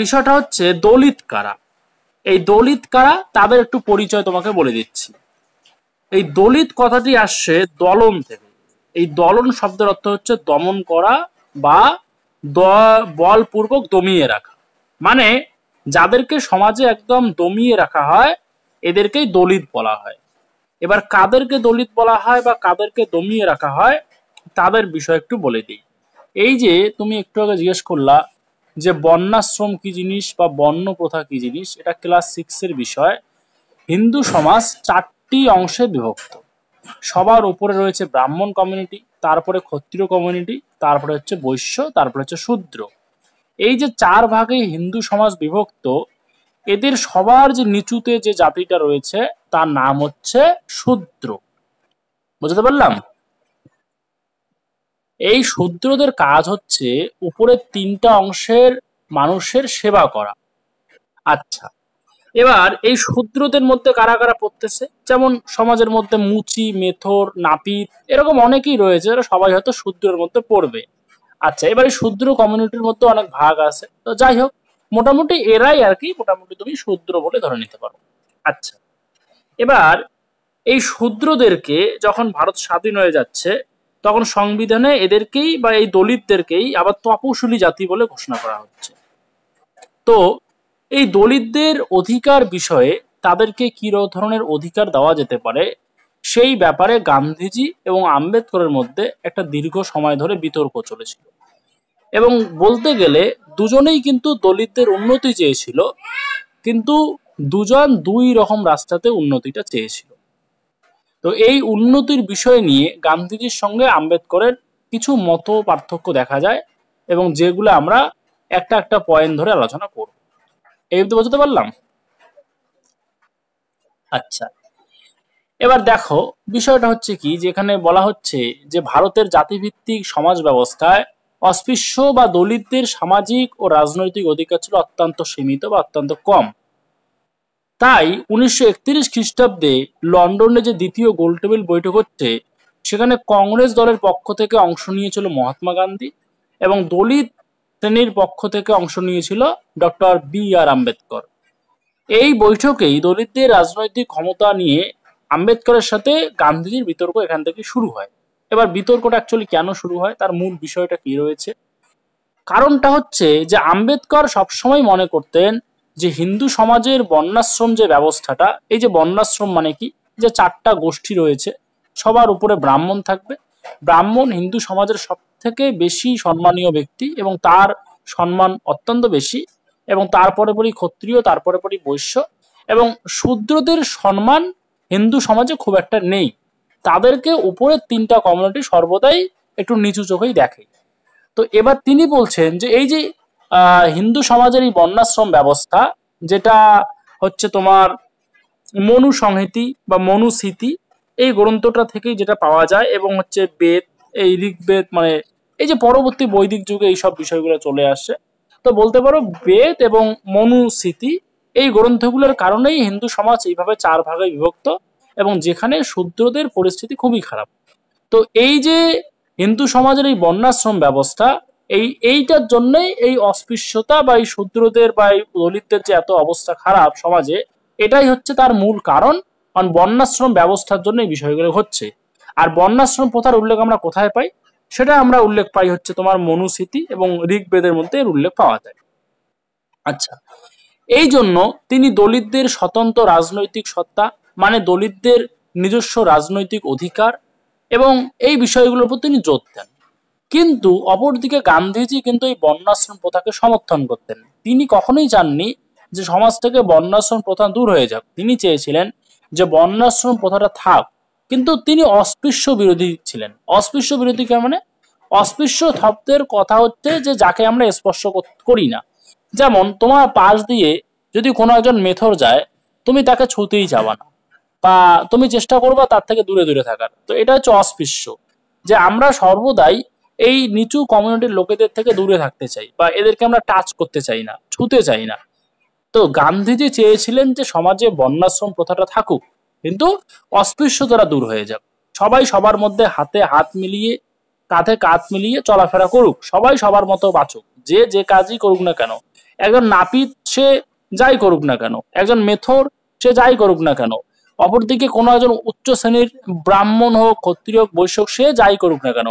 বিষয়টা হচ্ছে দলিত কারা। এই দলিত কারা তাদের একটু পরিচয় তোমাকে বলে দিচ্ছি। এই দলিত কথাটি আসছে দলন থেকে। এই দলন শব্দের অর্থ হচ্ছে দমন করা বা বলপূর্বক দমিয়ে রাখা, মানে যাদেরকে সমাজে একদম দমিয়ে রাখা হয় এদেরকেই দলিত বলা হয়। এবার কাদেরকে দলিত বলা হয় বা কাদেরকে দমিয়ে রাখা হয় তাদের বিষয় একটু বলে দিই। এই যে তুমি একটু আগে জিজ্ঞেস করলা যে বর্ণাশ্রম কি জিনিস বা বর্ণ প্রথা কি জিনিস, এটা ক্লাস 6 এর বিষয়। হিন্দু সমাজ 4টি অংশে বিভক্ত। সবার উপরে রয়েছে ব্রাহ্মণ কমিউনিটি, তারপরে ক্ষত্রিয় কমিউনিটি, তারপরে হচ্ছে বৈশ্য, তারপরে হচ্ছে শূদ্র। এই যে 4 ভাগে হিন্দু সমাজ বিভক্ত, এদের সবার যে নিচুতে যে জাতিটা রয়েছে তার নাম হচ্ছে শূদ্র। বুঝতে পারলাম? এই শূদ্রদের কাজ হচ্ছে উপরের 3টা অংশের মানুষের সেবা করা। আচ্ছা, এবার এই শূদ্রদের মধ্যে কারা কারা পড়তেছে, যেমন সমাজের মধ্যে মুচি, মেথর, নাপিত এরকম অনেকেই রয়েছে, এরা সবাই হয়তো শূদ্রের মধ্যে পড়বে। আচ্ছা, এবার এই শূদ্র কমিউনিটির মধ্যে অনেক ভাগ আছে, তো যাই হোক মোটামুটি এরাই আর কি, মোটামুটি তুমি শূদ্র বলে ধরে নিতে পারো। আচ্ছা, এবার এই শূদ্রদেরকে যখন ভারত স্বাধীন হয়ে যাচ্ছে তখন সংবিধানে এদেরকেই বা এই দলিতদেরকেই আবার তপশিলি জাতি বলে ঘোষণা করা হচ্ছে। তো এই দলিতদের অধিকার বিষয়ে তাদেরকে কি ধরনের অধিকার দেওয়া যেতে পারে সেই ব্যাপারে গান্ধীজি এবং আম্বেদকরের মধ্যে একটা দীর্ঘ সময় ধরে বিতর্ক চলেছিল। এবং বলতে গেলে দুজনেই কিন্তু দলিতদের উন্নতি চেয়েছিল, কিন্তু দুজন দুই রকম রাস্তাতে উন্নতিটা চেয়েছিল। তো এই উন্নতির বিষয় নিয়ে গান্ধীজির সঙ্গে আম্বেদকরের কিছু মত পার্থক্য দেখা যায়, এবং যেগুলো আমরা একটা একটা পয়েন্ট ধরে আলোচনা করব। এই তো বুঝতে পারলাম? আচ্ছা, এবার দেখো বিষয়টা হচ্ছে কি, যেখানে বলা হচ্ছে যে ভারতের জাতিভিত্তিক সমাজ ব্যবস্থায় অস্পৃশ্য বা দলিতদের সামাজিক ও রাজনৈতিক অধিকার ছিল অত্যন্ত সীমিত বা অত্যন্ত কম। তাই 1931 খ্রিস্টাব্দে লন্ডনে যে দ্বিতীয় গোলটেবিল বৈঠক হচ্ছে সেখানে কংগ্রেস দলের পক্ষ থেকে অংশ নিয়েছিল মহাত্মা গান্ধী, এবং দলিত শ্রেণীর পক্ষ থেকে অংশ নিয়েছিল ডক্টর বি.আর. আম্বেদকর। এই বৈঠকেই দলিতদের রাজনৈতিক ক্ষমতা নিয়ে আম্বেদকরের সাথে গান্ধীজির বিতর্ক এখান থেকে শুরু হয়। এবার বিতর্কটা অ্যাকচুয়ালি কেন শুরু হয়, তার মূল বিষয়টা কি রয়েছে? কারণটা হচ্ছে যে আম্বেদকর সবসময় মনে করতেন যে হিন্দু সমাজের বর্ণাশ্রম যে ব্যবস্থাটা, এই যে বর্ণাশ্রম মানে কি, যে 4টা গোষ্ঠী রয়েছে, সবার উপরে ব্রাহ্মণ থাকবে। ব্রাহ্মণ হিন্দু সমাজের সব থেকে বেশি সম্মানীয় ব্যক্তি এবং তার সম্মান অত্যন্ত বেশি, এবং তারপরে পরই ক্ষত্রিয়, তারপরে পরই বৈশ্য, এবং শূদ্রদের সম্মান হিন্দু সমাজে খুব একটা নেই। তাদেরকে উপরের 3টা কমিউনিটি সর্বদাই একটু নিচু চোখেই দেখে। তো এবার তিনি বলছেন যে এই যে হিন্দু সমাজের এই বর্ণাশ্রম ব্যবস্থা, যেটা হচ্ছে তোমার মনু সংহিতি বা মনুস্মৃতি, এই গ্রন্থটা থেকেই যেটা পাওয়া যায়, এবং হচ্ছে বেদ, এই ঋগ্বেদ, মানে এই যে পরবর্তী বৈদিক যুগে এইসব বিষয়গুলো চলে আসছে। তো বলতে পারো বেদ এবং মনুস্মৃতি এই গ্রন্থগুলোর কারণেই হিন্দু সমাজ এইভাবে 4 ভাগে বিভক্ত, এবং যেখানে শূদ্রদের পরিস্থিতি খুবই খারাপ। তো এই যে হিন্দু সমাজের এই বর্ণাশ্রম ব্যবস্থা, এইটার জন্যই এই অস্পৃশ্যতা বা এই শূদ্রদের বা এই দলিতদের যে এত অবস্থা খারাপ সমাজে, এটাই হচ্ছে তার মূল কারণ। কারণ বর্ণাশ্রম ব্যবস্থার জন্য এই বিষয়গুলো হচ্ছে। আর বর্ণাশ্রম প্রথার উল্লেখ আমরা কোথায় পাই? সেটা আমরা উল্লেখ পাই হচ্ছে তোমার মনুস্মৃতি এবং ঋগ্বেদের মধ্যে এর উল্লেখ পাওয়া যায়। আচ্ছা, এই জন্য তিনি দলিতদের স্বতন্ত্র রাজনৈতিক সত্তা, মানে দলিতদের নিজস্ব রাজনৈতিক অধিকার এবং এই বিষয়গুলোর উপর তিনি জোর দেন। কিন্তু অপরদিকে গান্ধীজি কিন্তু এই বর্ণাশ্রম প্রথাকে সমর্থন করতেন। তিনি কখনোই চাননি যে সমাজ থেকে বর্ণাশ্রম প্রথা দূর হয়ে যাক। তিনি চেয়েছিলেন যে বর্ণাশ্রম প্রথাটা থাক, কিন্তু তিনি অস্পৃশ্য বিরোধী ছিলেন। অস্পৃশ্য বিরোধী কে মানে? অস্পৃশ্য শব্দের কথা হচ্ছে যে যাকে আমরা স্পর্শ করি না। যেমন তোমার পাশ দিয়ে যদি কোনো একজন মেথর যায়, তুমি তাকে ছুঁতেই যাবা না, বা তুমি চেষ্টা করবা তার থেকে দূরে দূরে থাকার। তো এটা হচ্ছে অস্পৃশ্য, যে আমরা সর্বদাই এই নিচু কমিউনিটির লোকেদের থেকে দূরে থাকতে চাই, বা এদেরকে আমরা টাচ করতে চাই না, ছুঁতে চাই না। তো গান্ধীজি চেয়েছিলেন যে সমাজে বর্ণাশ্রম প্রথাটা থাকুক, কিন্তু অস্পৃশ্যতারা দূর হয়ে যাক। সবাই সবার মধ্যে হাতে হাত মিলিয়ে, কাঁধে কাঁধ মিলিয়ে চলাফেরা করুক, সবাই সবার মতো বাঁচুক, যে যে কাজই করুক না কেন। একজন নাপিত সে যাই করুক না কেন, একজন মেথর সে যাই করুক না কেন, অপরদিকে কোনো একজন উচ্চ শ্রেণীর ব্রাহ্মণ হোক, ক্ষত্রিয় হোক, বৈশ্য হোক, সে যাই করুক না কেন,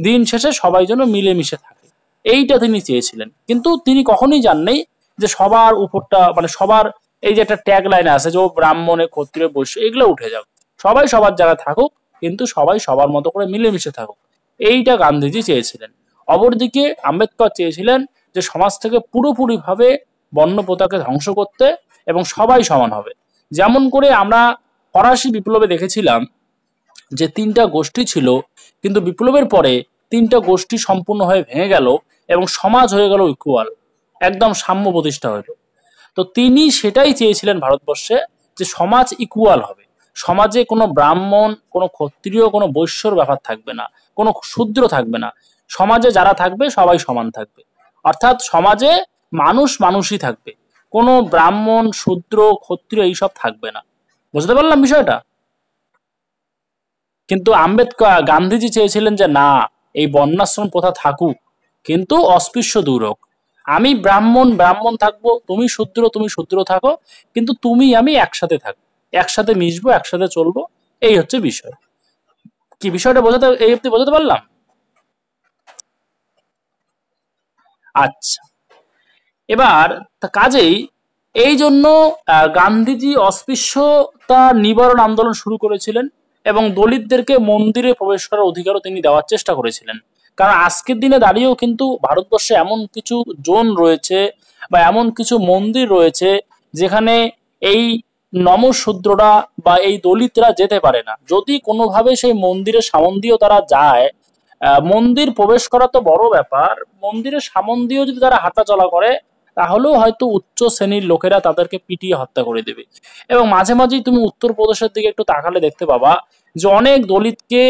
দিন শেষে সবাই যেন মিলেমিশে থাকে, এইটা তিনি চেয়েছিলেন। কিন্তু তিনি কখনোই জাননি যে সবার উপরটা মানে সবার এই যে একটা ট্যাগ লাইনে আছে যে ও ব্রাহ্মণে, ক্ষত্রিয়, বৈশ্য এগুলো উঠে যাক, সবাই সবার জায়গায় থাকুক, কিন্তু সবাই সবার মতো করে মিলেমিশে থাকুক, এইটা গান্ধীজি চেয়েছিলেন। অপরদিকে আম্বেদকর চেয়েছিলেন যে সমাজ থেকে পুরোপুরিভাবে বর্ণ প্রথাকে ধ্বংস করতে এবং সবাই সমান হবে। যেমন করে আমরা ফরাসি বিপ্লবে দেখেছিলাম যে তিনটা গোষ্ঠী ছিল, কিন্তু বিপ্লবের পরে তিনটা গোষ্ঠী সম্পূর্ণ হয়ে ভেঙে গেল এবং সমাজ হয়ে গেল ইকুয়াল, একদম সাম্য প্রতিষ্ঠা হইল। তো তিনি সেটাই চেয়েছিলেন ভারতবর্ষে, যে সমাজ ইকুয়াল হবে, সমাজে কোনো ব্রাহ্মণ, কোনো ক্ষত্রিয়, কোনো বৈশ্যর ব্যাপার থাকবে না, কোনো শূদ্র থাকবে না, সমাজে যারা থাকবে সবাই সমান থাকবে, অর্থাৎ সমাজে মানুষ মানুষই থাকবে, কোনো ব্রাহ্মণ, শূদ্র, ক্ষত্রিয় এইসব থাকবে না। বুঝতে পারলাম বিষয়টা? কিন্তু গান্ধীজি চেয়েছিলেন যে না, এই বর্ণাশ্রম প্রথা থাকুক, কিন্তু অস্পৃশ্য দূর হোক। আমি ব্রাহ্মণ ব্রাহ্মণ থাকবো, তুমি শূদ্র তুমি শূদ্র থাকো, কিন্তু তুমি আমি একসাথে থাকবো, একসাথে মিশবো, একসাথে চলবো, এই হচ্ছে বিষয়। কি বিষয়টা এই অব্দি বোঝাতে পারলাম? আচ্ছা, এবার কাজেই এই জন্য গান্ধীজি অস্পৃশ্যতা নিবারণ আন্দোলন শুরু করেছিলেন এবং দলিতদেরকে মন্দিরে প্রবেশ করার অধিকারও তিনি দেওয়ার চেষ্টা করেছিলেন। কারণ আজকের দিনে দাঁড়িয়েও কিন্তু ভারতবর্ষে এমন কিছু জোন রয়েছে বা এমন কিছু মন্দির রয়েছে যেখানে এই নমশূদ্ররা বা এই দলিতরা যেতে পারে না। যদি কোনোভাবে সেই মন্দিরের সামন দিয়েও তারা যায়, মন্দির প্রবেশ করা তো বড় ব্যাপার, মন্দিরের সামন দিয়েও যদি তারা হাঁটা চলা করে, তাহলেও হয়তো উচ্চ শ্রেণীর লোকেরা তাদেরকে পিটিয়ে হত্যা করে দেবে। এবং মাঝে মাঝেই তুমি উত্তরপ্রদেশের দিকে একটু তাকালে দেখতে পাবা যে অনেক দলিতকে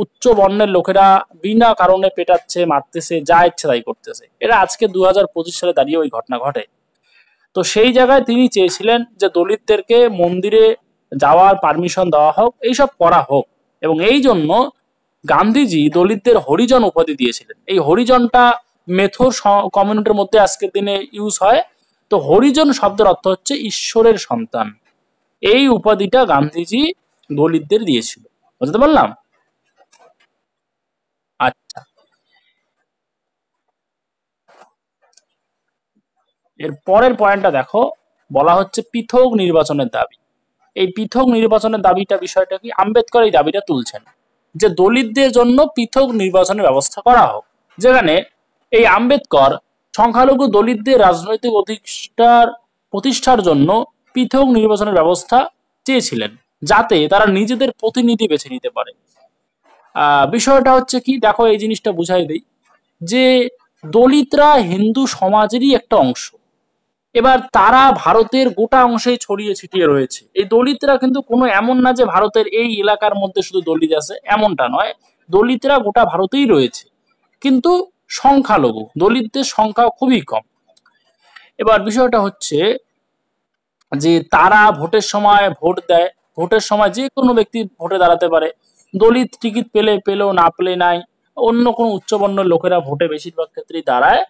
উচ্চ বর্ণের লোকেরা বিনা কারণে পেটাচ্ছে, মারতেছে, যা ইচ্ছে তাই করতেছে। এটা আজকে 2025 সালে দাঁড়িয়ে ওই ঘটনা ঘটে। তো সেই জায়গায় তিনি চেয়েছিলেন যে দলিতদেরকে মন্দিরে যাওয়ার পারমিশন দেওয়া হোক, এইসব করা হোক। এবং এই জন্য গান্ধীজি দলিতদের হরিজন উপাধি দিয়েছিলেন। এই হরিজনটা মেথর কমিউনিটির মধ্যে আজকের দিনে ইউজ হয়। তো হরিজন শব্দের অর্থ হচ্ছে ঈশ্বরের সন্তান। এই উপাধিটা গান্ধীজি দলিতদের দিয়েছিল। বুঝতে পারলাম? আচ্ছা, এর পরের পয়েন্টটা দেখো, বলা হচ্ছে পৃথক নির্বাচনের দাবি। এই পৃথক নির্বাচনের দাবিটা বিষয়টা কি, আম্বেদকর এই দাবিটা তুলছেন যে দলিতদের জন্য পৃথক নির্বাচনের ব্যবস্থা করা হোক। যেখানে এই আম্বেদকর সংখ্যালঘু দলিতদের রাজনৈতিক প্রতিষ্ঠার জন্য পৃথক নির্বাচনের ব্যবস্থা চেয়েছিলেন, যাতে তারা নিজেদের প্রতিনিধি বেছে নিতে পারে। বিষয়টা হচ্ছে কি, দেখো এই জিনিসটা বুঝাই দেই যে দলিতরা হিন্দু সমাজেরই একটা অংশ। এবার তারা ভারতের গোটা অংশেই ছড়িয়ে ছিটিয়ে রয়েছে। এই দলিতরা কিন্তু কোনো এমন না যে ভারতের এই এলাকার মধ্যে শুধু দলিত আছে, এমনটা নয়। দলিতরা গোটা ভারতেই রয়েছে, কিন্তু সংখ্যালঘু, দলিতদের সংখ্যা খুবই কম। এবার বিষয়টা হচ্ছে যে তারা ভোটের সময় ভোট দেয়, ভোটের সময় যে কোনো ব্যক্তি ভোটে দাঁড়াতে পারে, দলিত টিকিট পেলে পেলেও, না পেলে নাই, অন্য কোনো উচ্চবর্ণের লোকেরা ভোটে বেশিরভাগ ক্ষেত্রেই দাঁড়ায়।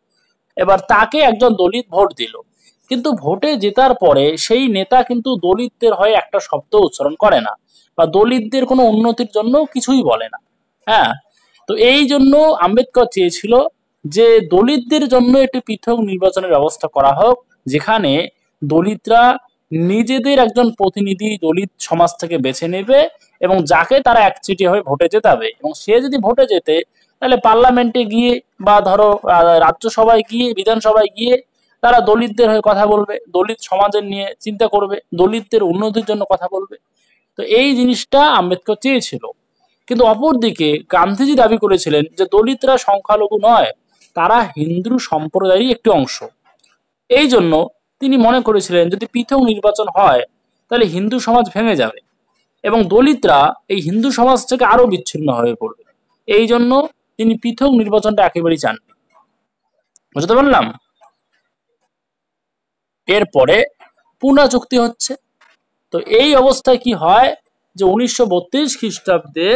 এবার তাকে একজন দলিত ভোট দিল, কিন্তু ভোটে জেতার পরে সেই নেতা কিন্তু দলিতদের হয়ে একটা শব্দ উচ্চারণ করে না, বা দলিতদের কোনো উন্নতির জন্য কিছুই বলে না। হ্যাঁ, তো এই জন্য আম্বেদকর চেয়েছিল যে দলিতদের জন্য একটি পৃথক নির্বাচনের ব্যবস্থা করা হোক, যেখানে দলিতরা নিজেদের একজন প্রতিনিধি দলিত সমাজ থেকে বেছে নেবে এবং যাকে তারা একচিটি হয়ে ভোটে জেতাবে। এবং সে যদি ভোটে জেতে, তাহলে পার্লামেন্টে গিয়ে বা ধরো রাজ্যসভায় গিয়ে, বিধানসভায় গিয়ে তারা দলিতদের হয়ে কথা বলবে, দলিত সমাজের নিয়ে চিন্তা করবে, দলিতদের উন্নতির জন্য কথা বলবে। তো এই জিনিসটা আম্বেদকর চেয়েছিল। কিন্তু অপরদিকে গান্ধীজি দাবি করেছিলেন যে দলিতরা সংখ্যালঘু নয়, তারা হিন্দু সম্প্রদায়েরই একটি অংশ। এই জন্য তিনি মনে করেছিলেন যদি পৃথক নির্বাচন হয়, তাহলে হিন্দু সমাজ ভেঙে যাবে এবং দলিতরা এই হিন্দু সমাজ থেকে আরো বিচ্ছিন্ন হয়ে পড়বে। এই জন্য তিনি পৃথক নির্বাচনটা একেবারেই চান। বুঝতে পারলাম? এরপরে পুনা চুক্তি হচ্ছে। তো এই অবস্থায় কি হয় যে 1932 খ্রিস্টাব্দে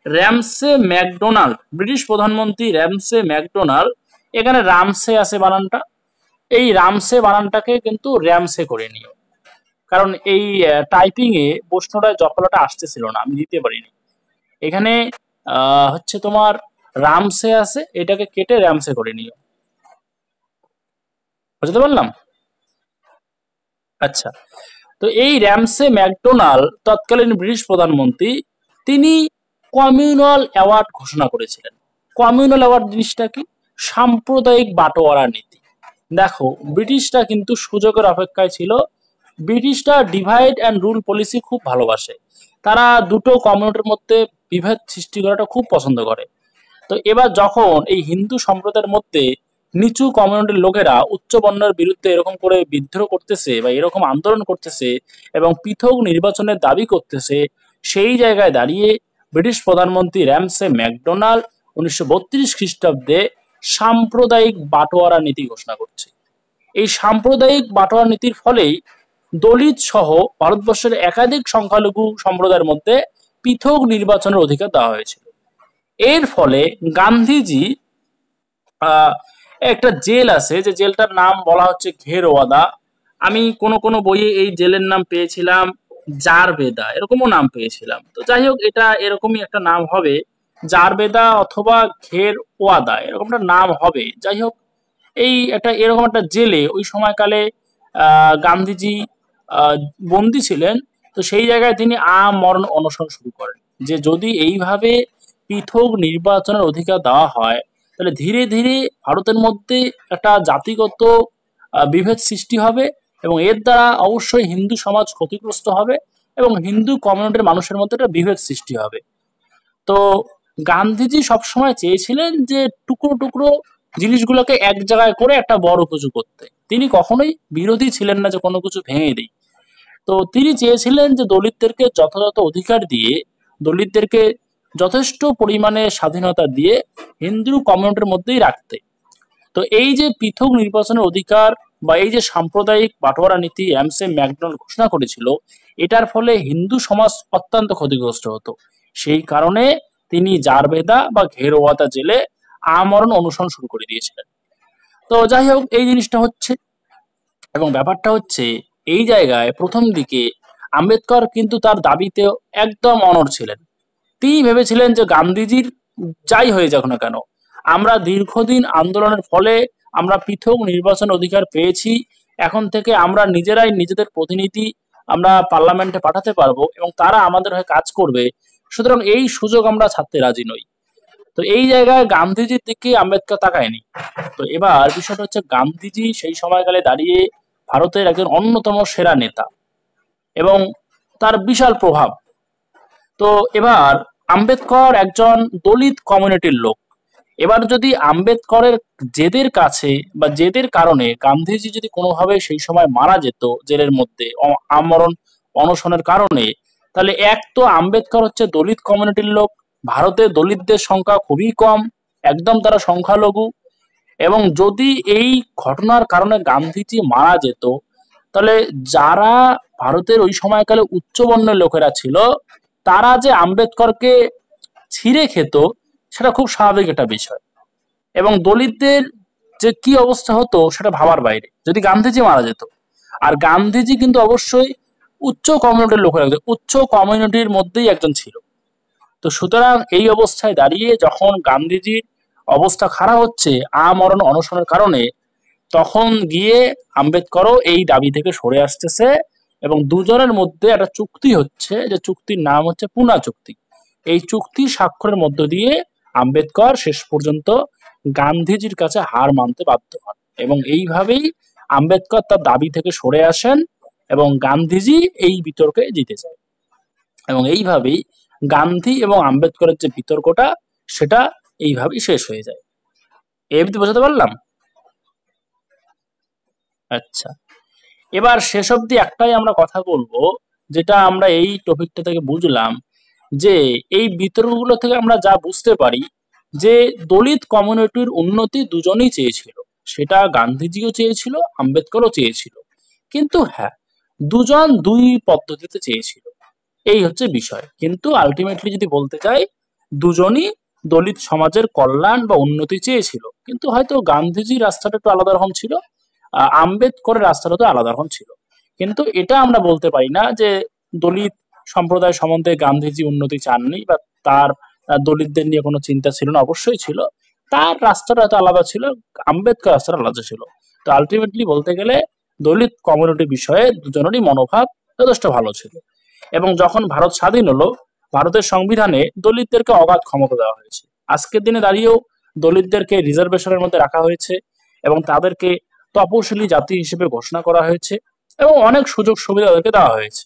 র্যামসে ম্যাকডোনাল্ড, ব্রিটিশ প্রধানমন্ত্রী র্যামসে ম্যাকডোনাল্ড, এখানে রামসে আছে বানানটা, এই রামসে বানানটাকে কিন্তু র্যামসে করে নিও, কারণ এই টাইপিং এ প্রশ্নটায় জফলাটা আসতেছিল না, আমি দিতে পারিনি। এখানে হচ্ছে তোমার রামসে আছে, এটাকে কেটে র্যামসে করে নিও। বুঝতে পারলাম? আচ্ছা, তো এই র্যামসে ম্যাকডোনাল্ড তৎকালীন ব্রিটিশ প্রধানমন্ত্রী, তিনি কমিউনাল অ্যাওয়ার্ড ঘোষণা করেছিলেন। কমিউনাল অ্যাওয়ার্ড জিনিসটা কি? সাম্প্রদায়িক বাটোয়ারা নীতি। দেখো, ব্রিটিশরা কিন্তু সুযোগের অপেক্ষায় ছিল। ব্রিটিশরা ডিভাইড অ্যান্ড রুল পলিসি খুব ভালোবাসে। তারা দুটো কমিউনিটির মধ্যে বিভেদ সৃষ্টি করাটা খুব পছন্দ করে। তো এবার যখন এই হিন্দু সম্প্রদায়ের মধ্যে নিচু কমিউনিটির লোকেরা উচ্চ বর্ণের বিরুদ্ধে এরকম করে বিদ্রোহ করতেছে বা এরকম আন্দোলন করতেছে এবং পৃথক নির্বাচনের দাবি করতেছে, সেই জায়গায় দাঁড়িয়ে ব্রিটিশ প্রধানমন্ত্রী র্যামসে ম্যাকডোনাল্ড 1932 খ্রিস্টাব্দে সাম্প্রদায়িক বাটোয়ারা নীতি ঘোষণা করছে। এই সাম্প্রদায়িক বাটোয়ারা নীতির ফলেই দলিত সহ ভারতবর্ষের একাধিক সংখ্যালঘু সম্প্রদায়ের মধ্যে পৃথক নির্বাচনের অধিকার দেওয়া হয়েছিল। এর ফলে গান্ধীজি একটা জেল আছে, যে জেলটার নাম বলা হচ্ছে ঘেরওয়াদা। আমি কোনো কোনো বইয়ে এই জেলের নাম পেয়েছিলাম জারবেদা, এরকমও নাম পেয়েছিলাম। তো যাই হোক, এটা এরকমই একটা নাম হবে, জারবেদা অথবা ঘেরওয়াদা, এরকম একটা নাম হবে। যাই হোক, এই একটা এরকম একটা জেলে ওই সময়কালে গান্ধীজি বন্দী ছিলেন। তো সেই জায়গায় তিনি আমরণ অনশন শুরু করেন, যে যদি এইভাবে পৃথক নির্বাচনের অধিকার দেওয়া হয়, তাহলে ধীরে ধীরে ভারতের মধ্যে একটা জাতিগত বিভেদ সৃষ্টি হবে এবং এর দ্বারা অবশ্যই হিন্দু সমাজ ক্ষতিগ্রস্ত হবে এবং হিন্দু কমিউনিটির মানুষের মধ্যে একটা বিভেদ সৃষ্টি হবে। তো গান্ধীজি সবসময় চেয়েছিলেন যে টুকরো টুকরো জিনিসগুলোকে এক জায়গায় করে একটা বড় কিছু করতে। তিনি কখনোই বিরোধী ছিলেন না যে কোনো কিছু ভেঙে দিই। তো তিনি চেয়েছিলেন যে দলিতদেরকে যথাযথ অধিকার দিয়ে, দলিতদেরকে যথেষ্ট পরিমাণে স্বাধীনতা দিয়ে হিন্দু কমিউনিটির মধ্যেই রাখতে। তো এই যে পৃথক নির্বাচনের অধিকার বা এই যে সাম্প্রদায়িক বাটোয়ারা নীতি র্যামসে ম্যাকডোনাল্ড ঘোষণা করেছিল, এটার ফলে হিন্দু সমাজ অত্যন্ত ক্ষতিগ্রস্ত হতো। সেই কারণে তিনি জারবেদা বা ঘেরওয়াদা জেলে আমরণ অনুসরণ শুরু করে দিয়েছিলেন। তো যাই হোক, এই জিনিসটা হচ্ছে, এবং ব্যাপারটা হচ্ছে এই জায়গায় প্রথম দিকে আম্বেদকর কিন্তু তার দাবিতে একদম অনড় ছিলেন। তিনি ভেবেছিলেন যে গান্ধীজির যাই হয়ে যাক না কেন, আমরা দীর্ঘদিন আন্দোলনের ফলে আমরা পৃথক নির্বাচন অধিকার পেয়েছি। এখন থেকে আমরা নিজেরাই নিজেদের প্রতিনিধি আমরা পার্লামেন্টে পাঠাতে পারবো এবং তারা আমাদের হয়ে কাজ করবে। সুতরাং এই সুযোগ আমরা ছাড়তে রাজি নই। তো এই জায়গায় গান্ধীজির দিকে আম্বেদকর তাকায়নি। তো এবার বিষয়টা হচ্ছে, গান্ধীজি সেই সময়কালে দাঁড়িয়ে ভারতের একজন অন্যতম সেরা নেতা এবং তার বিশাল প্রভাব। তো এবার আম্বেদকর একজন দলিত কমিউনিটির লোক। এবার যদি আম্বেদকরের জেদের কাছে বা জেদের কারণে গান্ধীজি যদি কোনোভাবে সেই সময় মারা যেত জেলের মধ্যে আমরণ অনশনের কারণে, তাহলে এক তো আম্বেদকর হচ্ছে দলিত কমিউনিটির লোক, ভারতে দলিতদের সংখ্যা খুবই কম, একদম তারা সংখ্যালঘু, এবং যদি এই ঘটনার কারণে গান্ধীজি মারা যেত, তাহলে যারা ভারতের ওই সময়কালে উচ্চবর্ণের লোকেরা ছিল, তারা যে আম্বেদকরকে ছিঁড়ে খেত, সেটা খুব স্বাভাবিক একটা বিষয়। এবং দলিতদের যে কি অবস্থা হতো সেটা ভাবার বাইরে যদি গান্ধীজি মারা যেত। আর গান্ধীজি কিন্তু অবশ্যই উচ্চ কমিউনিটির লোকের একজন, উচ্চ কমিউনিটির মধ্যেই একজন ছিল। তো সুতরাং এই অবস্থায় দাঁড়িয়ে যখন গান্ধীজির অবস্থা খারাপ হচ্ছে আমরণ অনশনের কারণে, তখন গিয়ে আম্বেদকরও এই দাবি থেকে সরে আসতেছে এবং দুজনের মধ্যে একটা চুক্তি হচ্ছে, যে চুক্তির নাম হচ্ছে পুনা চুক্তি। এই চুক্তি স্বাক্ষরের মধ্য দিয়ে আম্বেদকর শেষ পর্যন্ত গান্ধীজির কাছে হার মানতে বাধ্য হন এবং এইভাবেই আম্বেদকর তার দাবি থেকে সরে আসেন এবং গান্ধীজি এই বিতর্কে জিতে যায়। এবং এইভাবেই গান্ধী এবং আম্বেদকরের যে বিতর্কটা, সেটা এইভাবেই শেষ হয়ে যায়। এই অবধি বোঝাতে পারলাম? আচ্ছা, এবার শেষ অবধি একটাই আমরা কথা বলবো, যেটা আমরা এই টপিকটা থেকে বুঝলাম, যে এই বিতর্কগুলো থেকে আমরা যা বুঝতে পারি যে দলিত কমিউনিটির উন্নতি দুজনেই চেয়েছিল। সেটা গান্ধীজিও চেয়েছিল, আম্বেদকরও চেয়েছিল। কিন্তু হ্যাঁ, দুজন দুই পদ্ধতিতে চেয়েছিল, এই হচ্ছে বিষয়। কিন্তু আলটিমেটলি যদি বলতে চাই, দুজনই দলিত সমাজের কল্যাণ বা উন্নতি চেয়েছিল, কিন্তু হয়তো গান্ধীজির রাস্তাটা একটু আলাদা রকম ছিল, আম্বেদকরের রাস্তাটা তো আলাদা রকম ছিল। কিন্তু এটা আমরা বলতে পারি না যে দলিত সম্প্রদায় সম্বন্ধে গান্ধীজি উন্নতি চাননি বা তার দলিতদের নিয়ে কোনো চিন্তা ছিল না, অবশ্যই ছিল। তার রাস্তাটা এত আলাদা ছিল, আম্বেদকর রাস্তাটা আলাদা ছিল। তো আলটিমেটলি বলতে গেলে দলিত কমিউনিটি বিষয়ে দুজনেরই মনোভাব যথেষ্ট ভালো ছিল। এবং যখন ভারত স্বাধীন হলো, ভারতের সংবিধানে দলিতদেরকে অগাধ ক্ষমতা দেওয়া হয়েছে। আজকের দিনে দাঁড়িয়েও দলিতদেরকে রিজার্ভেশনের মধ্যে রাখা হয়েছে এবং তাদেরকে তপশিলি জাতি হিসেবে ঘোষণা করা হয়েছে এবং অনেক সুযোগ সুবিধা তাদেরকে দেওয়া হয়েছে।